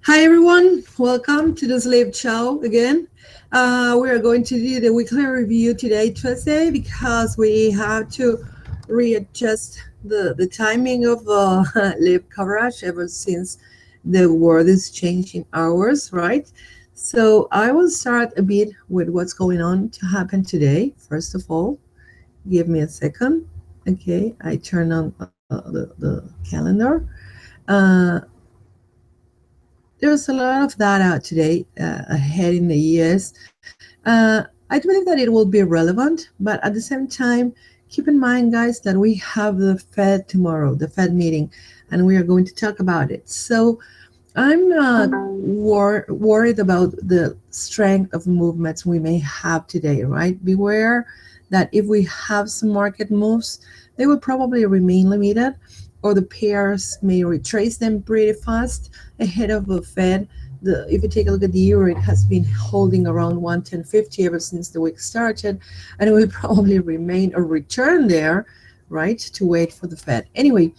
Hi everyone, welcome to the Slave Show again. We are going to do the weekly review today, Tuesday, because we have to readjust the timing of live coverage ever since the world is changing hours, right? So I will start a bit with what's going on to happen today. First of all, give me a second. Okay, I turn on the calendar. Uh, there's a lot of data today ahead in the US. I do believe that it will be relevant, but at the same time, keep in mind, guys, that we have the Fed tomorrow, the Fed meeting, and we are going to talk about it. So I'm not worried about the strength of movements we may have today, right? Beware that if we have some market moves, they will probably remain limited, or the pairs may retrace them pretty fast ahead of the Fed. If you take a look at the euro, it has been holding around 110.50 ever since the week started, and it will probably remain or return there, right, to wait for the Fed. Anyway,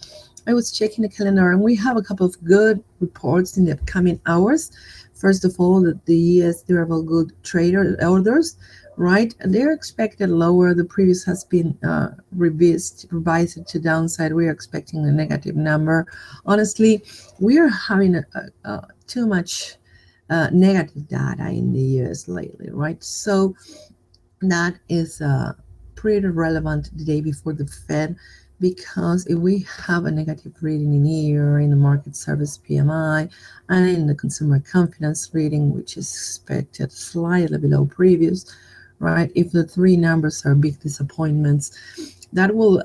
I was checking the calendar, and we have a couple of good reports in the upcoming hours. First of all, the U.S. durable good trader orders, right? And they're expected lower. The previous has been revised to downside. We are expecting a negative number. Honestly, we are having too much negative data in the U.S. lately, right? So that is pretty relevant the day before the Fed, because if we have a negative reading in EUR, in the market service PMI, and in the consumer confidence reading, which is expected slightly below previous, right? If the three numbers are big disappointments, that will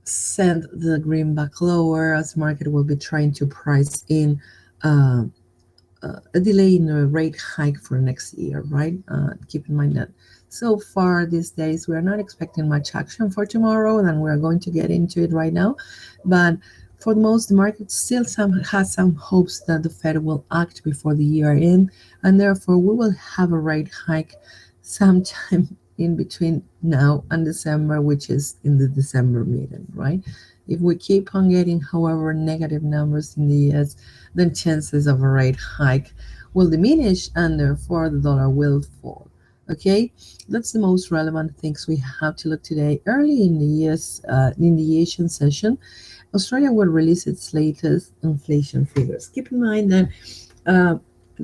send the greenback lower, as market will be trying to price in uh, a delay in the rate hike for next year, right? Keep in mind that so far these days we are not expecting much action for tomorrow, and we're going to get into it right now. But for the most, the market still has some hopes that the Fed will act before the year end, and therefore we will have a rate hike sometime in between now and December, which is in the December meeting, right? If we keep on getting, however, negative numbers in the US, then chances of a rate hike will diminish, and therefore the dollar will fall. Okay, that's the most relevant things we have to look today. Early in the US, in the Asian session, Australia will release its latest inflation figures. Keep in mind that uh,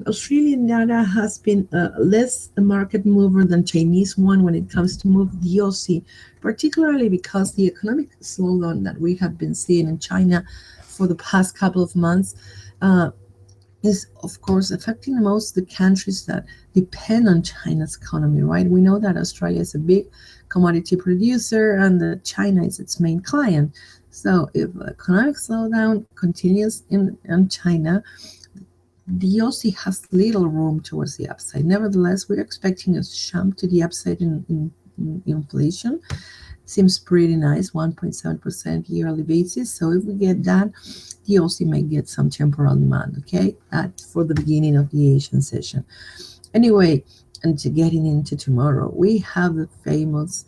Australian data has been less a market mover than Chinese one when it comes to move the Aussie, particularly because the economic slowdown that we have been seeing in China for the past couple of months uh, is, of course, affecting most the countries that depend on China's economy, right? We know that Australia is a big commodity producer and that China is its main client. So if economic slowdown continues in China, the Aussie has little room towards the upside. Nevertheless, we're expecting a jump to the upside in inflation. Seems pretty nice, 1.7% yearly basis. So if we get that, the Aussie may get some temporal demand, okay? That's for the beginning of the Asian session. Anyway, and to getting into tomorrow, we have the famous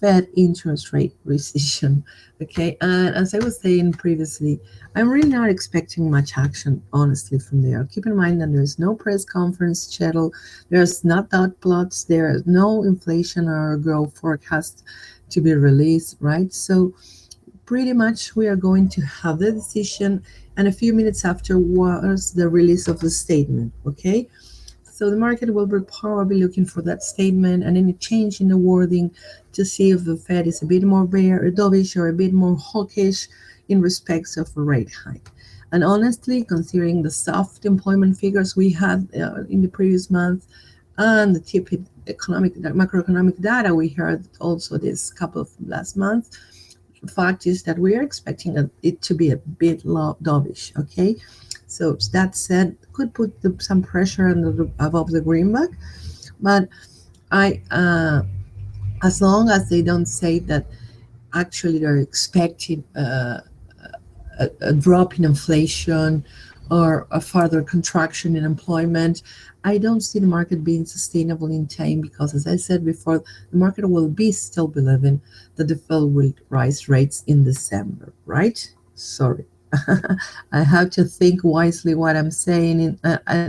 Fed interest rate decision. Okay, and as I was saying previously, I'm really not expecting much action, honestly, from there. Keep in mind that there's no press conference schedule, there's not dot plots, there is no inflation or growth forecast to be released, right? So pretty much we are going to have the decision, and a few minutes afterwards the release of the statement. Okay, so the market will be probably looking for that statement and any change in the wording to see if the Fed is a bit more bear, dovish, or a bit more hawkish in respects of a rate hike. And honestly, considering the soft employment figures we had in the previous month and the tepid macroeconomic data we heard also this couple of last months, the fact is that we are expecting it to be a bit dovish. Okay, so that said, could put some pressure on above the greenback, but I as long as they don't say that actually they're expecting a drop in inflation or a further contraction in employment, I don't see the market being sustainable in time, because, as I said before, the market will be still believing that the Fed will rise rates in December, right? Sorry. I have to think wisely what I'm saying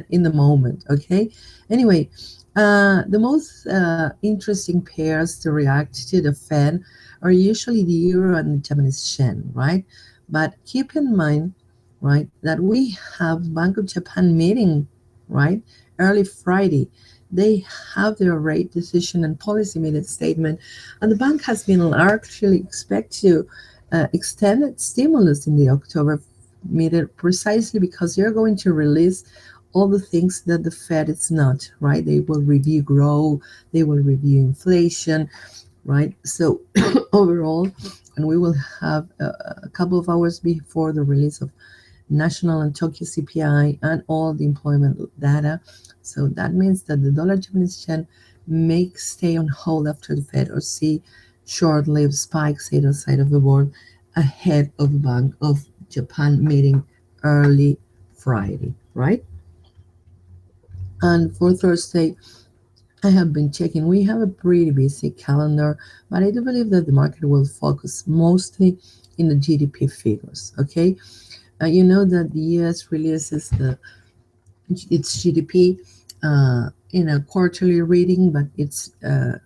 in the moment. Okay. Anyway, the most interesting pairs to react to the Fed are usually the euro and the Japanese yen, right? But keep in mind, right, that we have Bank of Japan meeting, right, early Friday. They have their rate decision and policy minute statement, and the bank has been largely expect to extend its stimulus in the October meeting precisely because they're going to release all the things that the Fed is not, right? They will review growth, they will review inflation, right? So overall, and we will have a couple of hours before the release of national and Tokyo CPI and all the employment data. So that means that the dollar Japanese yen may stay on hold after the Fed or see short-lived spikes either side of the board ahead of the Bank of Japan meeting early Friday, right? And for Thursday, I have been checking. We have a pretty busy calendar, but I do believe that the market will focus mostly in the GDP figures. Okay, you know that the U.S. releases its GDP in a quarterly reading, but it's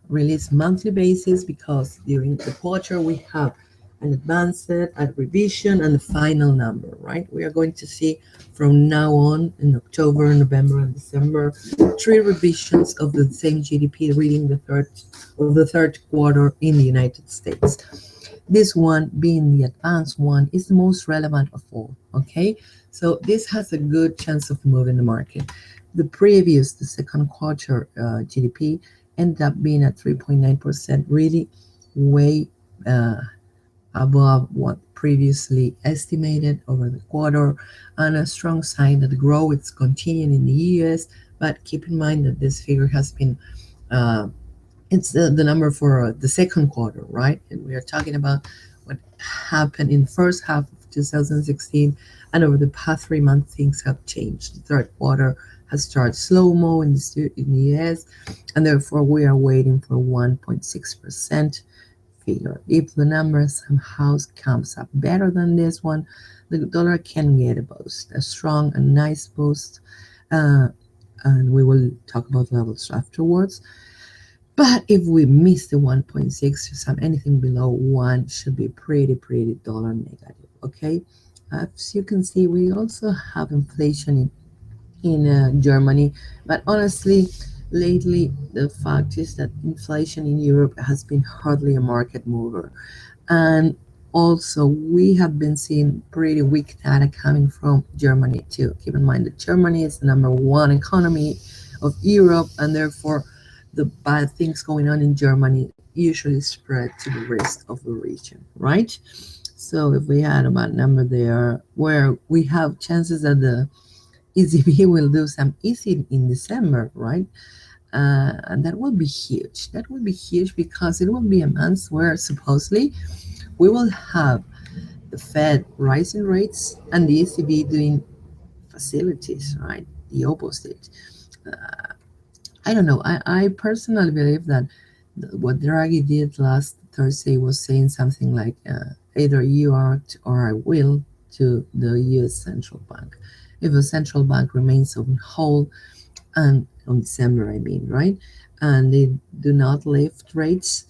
released monthly basis because during the quarter we have an advanced, a revision, and the final number. Right? We are going to see from now on in October, November, and December three revisions of the same GDP reading the third quarter in the United States. This one, being the advanced one, is the most relevant of all. Okay, so this has a good chance of moving the market. The second quarter GDP ended up being at 3.9%, really way uh, above what previously estimated over the quarter, and a strong sign that the growth is continuing in the US. But keep in mind that this figure has been uh, it's the number for the second quarter, right? And we are talking about what happened in the first half of 2016, and over the past 3 months, things have changed. The third quarter has started slow-mo in the US, and therefore we are waiting for 1.6% figure. If the number somehow comes up better than this one, the dollar can get a boost, a strong and nice boost, uh, and we will talk about levels afterwards. But if we miss the 1.6, some anything below 1 should be pretty dollar negative. Okay. As you can see, we also have inflation in Germany, but honestly, lately the fact is that inflation in Europe has been hardly a market mover, and also we have been seeing pretty weak data coming from Germany too. Keep in mind that Germany is the number one economy of Europe, and therefore the bad things going on in Germany usually spread to the rest of the region, right? So if we had a bad number there, where we have chances that the ECB will do some easing in December, right? And that will be huge. That will be huge because it will be a month where supposedly we will have the Fed rising rates and the ECB doing facilities, right? The opposite. I don't know. I personally believe that what Draghi did last Thursday was saying something like either you act or I will to the US central bank. If the central bank remains on hold, and on December, I mean, right? And they do not lift rates.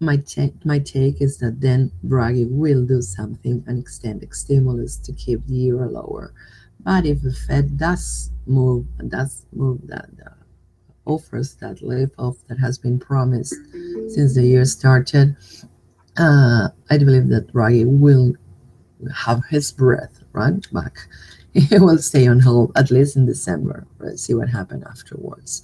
My take is that then Draghi will do something and extend stimulus to keep the euro lower. But if the Fed does move that offers that lift off that has been promised since the year started, I believe that Draghi will have his breath right back. He will stay on hold at least in December. Let's see what happens afterwards.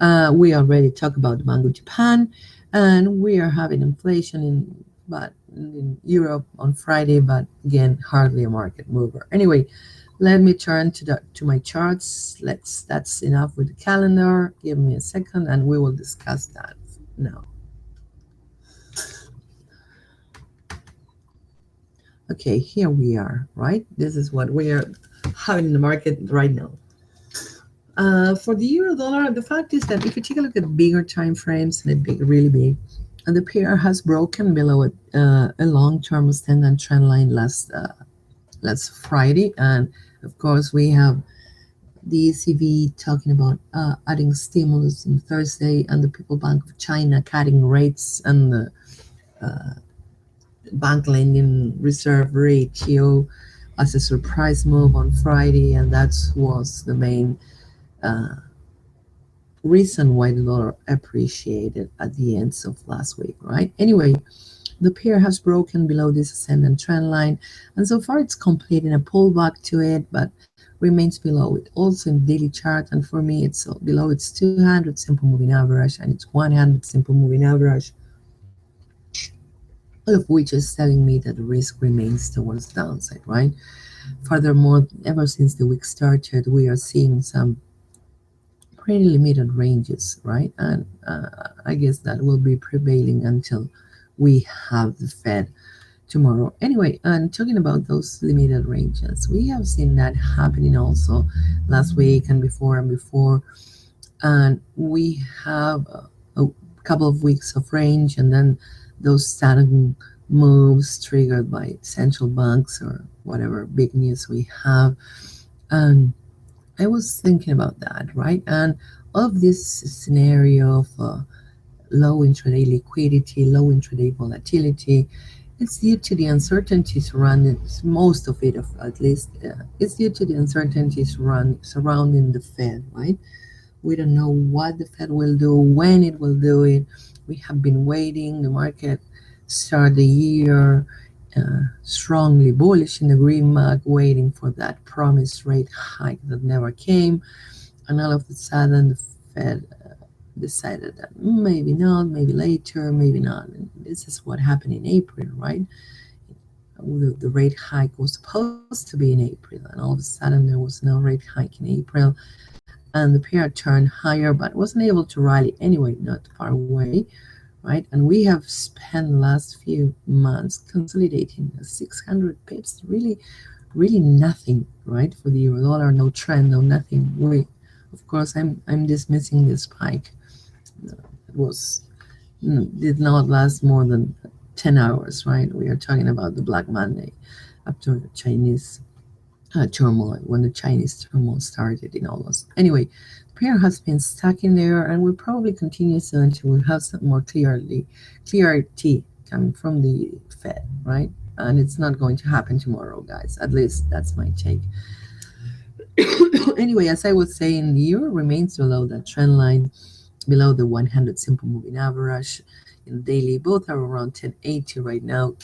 We already talked about Bank of Japan, and we are having inflation in Europe on Friday, but again, hardly a market mover. Anyway, let me turn to my charts. That's enough with the calendar. Give me a second, and we will discuss that now. Okay, here we are. Right, this is what we are having in the market right now. For the euro dollar, the fact is that if you take a look at bigger time frames and really big, and the pair has broken below a long-term standard trend line last last Friday, and of course we have the ECB talking about adding stimulus on Thursday, and the People Bank of China cutting rates, and the bank lending reserve ratio as a surprise move on Friday, and that was the main reason why the dollar appreciated at the end of last week, right? Anyway, the pair has broken below this ascendant trend line, and so far it's completing a pullback to it, but remains below it. Also in daily chart, and for me, it's below its 200 simple moving average and its 100 simple moving average, all of which is telling me that the risk remains towards the downside, right? Furthermore, ever since the week started, we are seeing some pretty limited ranges, right? And I guess that will be prevailing until we have the Fed tomorrow. Anyway, and talking about those limited ranges, we have seen that happening also last week and before, and we have a couple of weeks of range, and then those sudden moves triggered by central banks or whatever big news we have. And I was thinking about that, right? And all of this scenario of low intraday liquidity, low intraday volatility, it's due to the uncertainty surrounding most of it, of at least, it's due to the uncertainty surrounding the Fed, right? We don't know what the Fed will do, when it will do it. We have been waiting. The market started the year strongly bullish in the green mark, waiting for that promised rate hike that never came. And all of a sudden, the Fed decided that maybe not, maybe later, maybe not. And this is what happened in April, right? The rate hike was supposed to be in April, and all of a sudden there was no rate hike in April, and the pair turned higher, but wasn't able to rally anyway, not far away, right? And we have spent the last few months consolidating 600 pips, really nothing, right? For the euro dollar, no trend, no nothing. Of course, I'm dismissing this spike. It was did not last more than 10 hours, right? We are talking about the Black Monday after the Chinese turmoil, when the Chinese turmoil started in August. Anyway, the pair has been stuck in there and will probably continue so until we have some more clarity coming from the Fed, right? And it's not going to happen tomorrow, guys. At least that's my take. Anyway, as I was saying, the euro remains below that trend line, below the 100 simple moving average in daily. Both are around 1080 right now.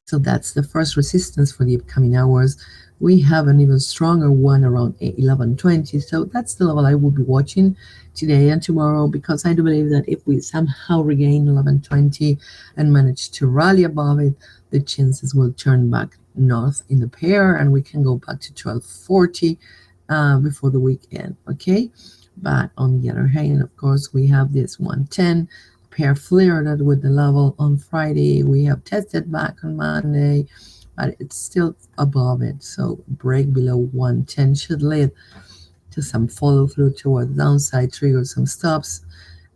So that's the first resistance for the upcoming hours. We have an even stronger one around 1120. So that's the level I will be watching today and tomorrow, because I do believe that if we somehow regain 1120 and manage to rally above it, the chances will turn back north in the pair and we can go back to 1240 before the weekend. Okay. But on the other hand, of course, we have this 110 pair flirted with the level on Friday. We have tested back on Monday, but it's still above it. So break below 110 should lead to some follow through toward downside, trigger some stops.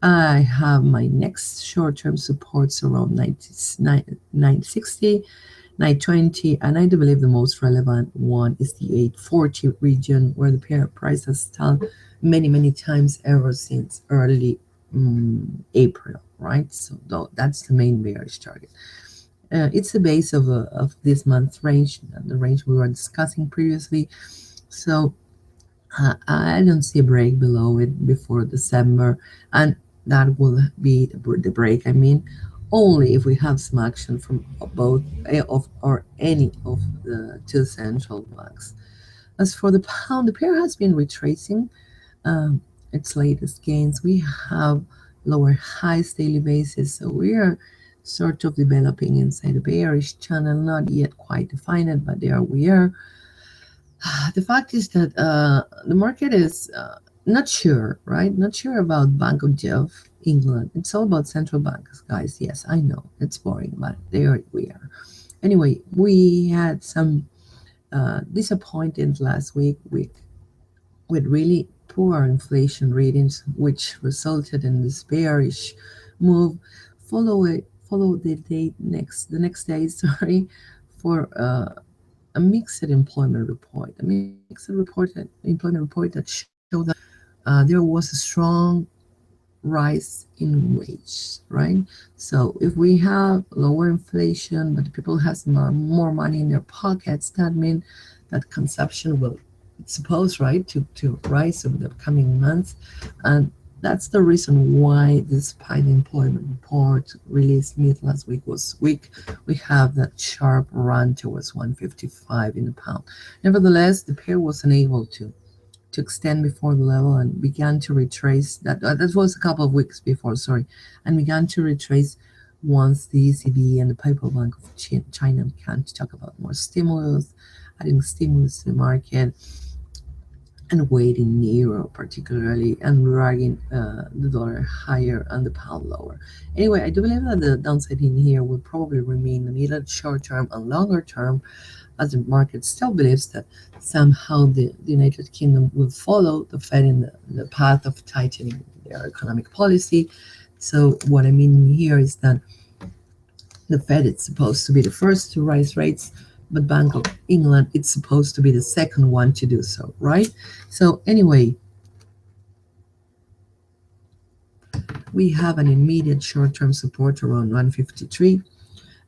I have my next short-term supports around 960, 920, and I do believe the most relevant one is the 840 region, where the pair price has stalled many times ever since early April, right? So that's the main bearish target. It's the base of this month's range, the range we were discussing previously. So I don't see a break below it before December, and that will be the break. I mean, only if we have some action from both of or any of the two central banks. As for the pound, the pair has been retracing um, its latest gains. We have lower highs daily basis, so we are sort of developing inside a bearish channel, not yet quite defined, but there we are. The fact is that the market is not sure, right? Not sure about Bank of England. It's all about central banks, guys. Yes, I know it's boring, but there we are. Anyway, we had some disappointed last week with really poor inflation readings, which resulted in this bearish move. Follow the next day, sorry, for a mixed employment report, employment report that showed that there was a strong rise in wage, right? So if we have lower inflation, but the people has more money in their pockets, that means that consumption will, it's supposed, right, to rise over the coming months. And that's the reason why this despite the employment report released mid last week was weak, we have that sharp run towards 155 in the pound. Nevertheless, the pair was unable to extend before the level and began to retrace that. That was a couple of weeks before, sorry, and began to retrace once the ECB and the People's Bank of China began to talk about more stimulus, adding stimulus to the market, and weighting euro particularly, and dragging the dollar higher and the pound lower. Anyway, I do believe that the downside in here will probably remain the middle, short term, and longer term, as the market still believes that somehow the United Kingdom will follow the Fed in the path of tightening their economic policy. So what I mean here is that the Fed is supposed to be the first to raise rates, but Bank of England it's supposed to be the second one to do so, right? So anyway, we have an immediate short-term support around 153,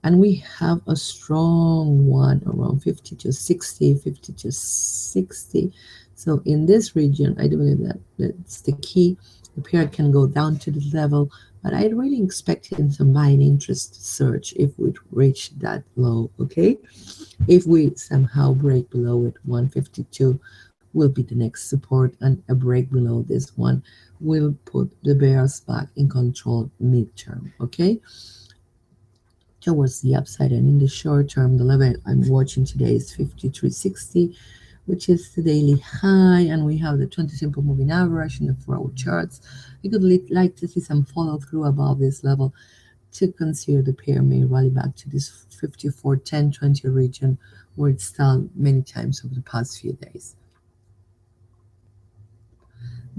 and we have a strong one around 50 to 60, 50 to 60. So in this region, I do believe that that's the key. The pair can go down to the level, but I really expecting some buying interest surge if we reach that low. Okay, if we somehow break below it, 152 will be the next support, and a break below this one will put the bears back in control midterm. Okay, towards the upside, and in the short term the level I'm watching today is 5360, which is the daily high, and we have the 20 simple moving average in the 4-hour charts. We could like to see some follow through above this level to consider the pair may rally back to this 54 10 20 region where it's stalled many times over the past few days.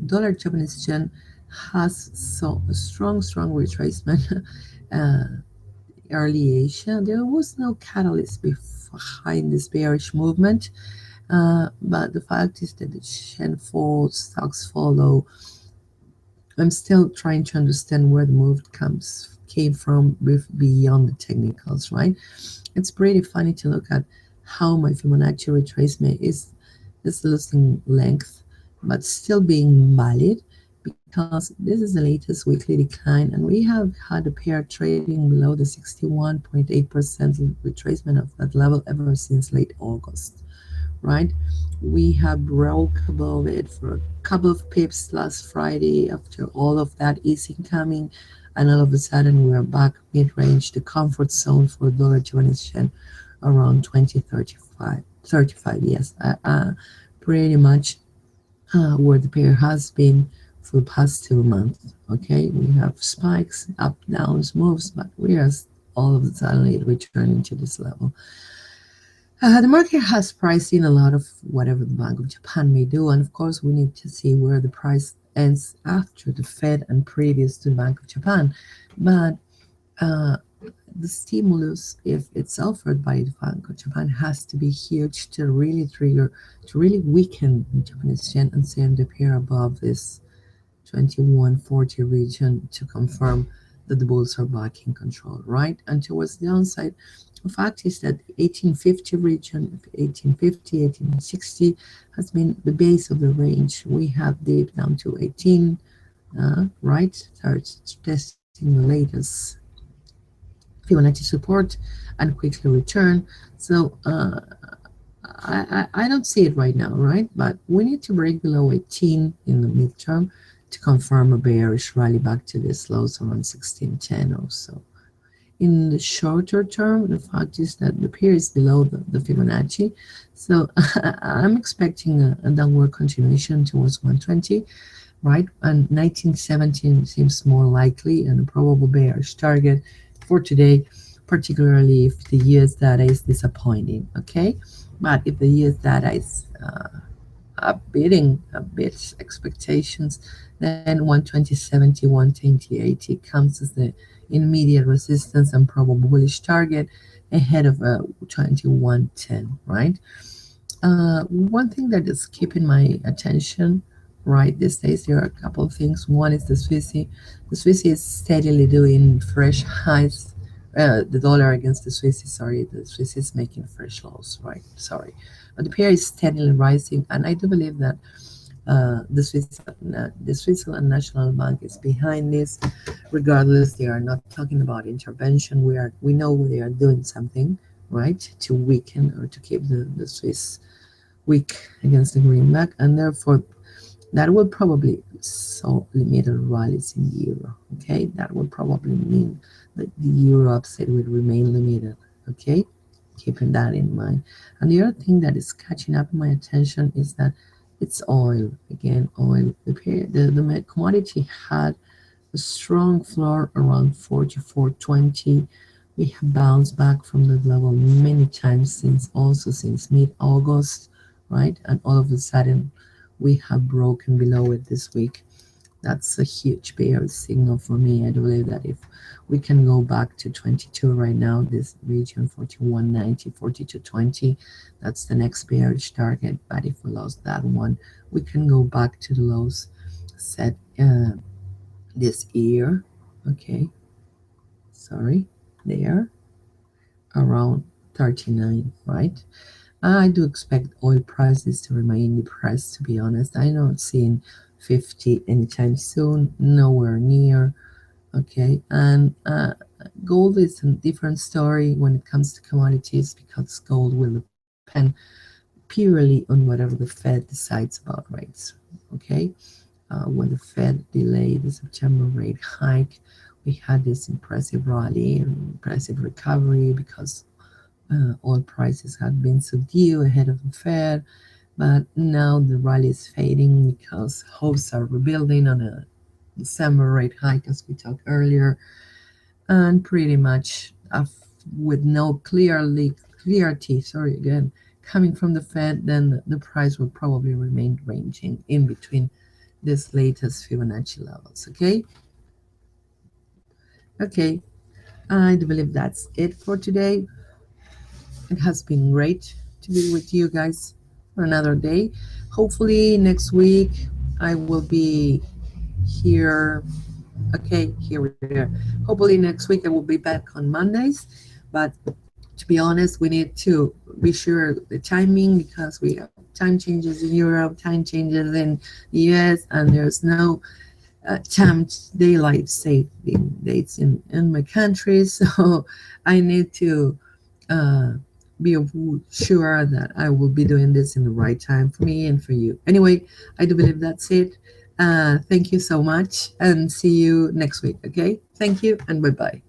Dollar Japanese yen has so a strong retracement uh, early Asia. There was no catalyst behind this bearish movement, but the fact is that the Shen falls, stocks follow. I'm still trying to understand where the move came from with beyond the technicals, right? It's pretty funny to look at how my Fibonacci retracement is losing length, but still being valid because this is the latest weekly decline, and we have had a pair trading below the 61.8% retracement of that level ever since late August, right? We have broke above it for a couple of pips last Friday after all of that easing coming, and all of a sudden we are back mid-range, the comfort zone for dollar Japanese yen around 2035, yes, pretty much where the pair has been for the past 2 months. Okay, we have spikes, up, downs, moves, but we are all of a sudden returning to this level. The market has priced in a lot of whatever the Bank of Japan may do, and of course, we need to see where the price ends after the Fed and previous to the Bank of Japan. But uh, the stimulus, if it's offered by the Bank of Japan, has to be huge to really trigger, to really weaken the Japanese yen and send the pair above this 2140 region to confirm that the bulls are back in control, right? And towards the downside, the fact is that 1850 region, 1850, 1860 has been the base of the range. We have dipped down to 18, right? Starts testing the latest Fibonacci support and quickly return. So I don't see it right now, right? But we need to break below 18 in the midterm to confirm a bearish rally back to this lows around 1610 or so. In the shorter term, the fact is that the pair is below the Fibonacci. So I'm expecting a downward continuation towards 120, right? And 1917 seems more likely and a probable bearish target for today, particularly if the US data is disappointing, okay? But if the US data is beating a bit expectations, then 120.70, 120.80 comes as the immediate resistance and probable bullish target. ahead of 2110, right? One thing that is keeping my attention right these days, there are a couple of things. One is the Swissy. The Swissy is steadily doing fresh highs. The dollar against the Swissy, sorry, the Swissy is making fresh lows, right? Sorry. But the pair is steadily rising, and I do believe that the Switzerland National Bank is behind this. Regardless, they are not talking about intervention. We know they are doing something, right, to weaken or to keep the Swiss weak against the greenback, and therefore that will probably so limited rallies in the euro. Okay, that will probably mean that the euro upside will remain limited. Okay, keeping that in mind. And the other thing that is catching up my attention is that it's oil again. Oil. The commodity had a strong floor around 44.20. We have bounced back from the level many times since mid-August, right? And all of a sudden, we have broken below it this week. That's a huge bearish signal for me. I believe that if we can go back to 22 right now, this region 41.90, 42.20, that's the next bearish target. But if we lost that one, we can go back to the lows set this year. Okay, sorry, there around 39, right? I do expect oil prices to remain depressed, to be honest. I'm not seeing 50 anytime soon, nowhere near. Okay, and gold is a different story when it comes to commodities because gold will depend purely on whatever the Fed decides about rates. Okay, when the Fed delayed the September rate hike, we had this impressive rally and impressive recovery because oil prices had been subdued ahead of the Fed. But now the rally is fading because hopes are rebuilding on a December rate hike, as we talked earlier, and pretty much with no clarity. Sorry again, coming from the Fed, then the price will probably remain ranging in between this latest Fibonacci levels. Okay. I do believe that's it for today. It has been great to be with you guys for another day. Hopefully next week I will be here. Okay, here we are. Hopefully next week I will be back on Mondays. But to be honest, we need to be sure the timing because we have time changes in Europe, time changes in the US, and there's no time daylight saving dates in my country. So I need to uh, be sure that I will be doing this in the right time for me and for you. Anyway, I do believe that's it. Thank you so much and see you next week. Okay. Thank you and bye bye.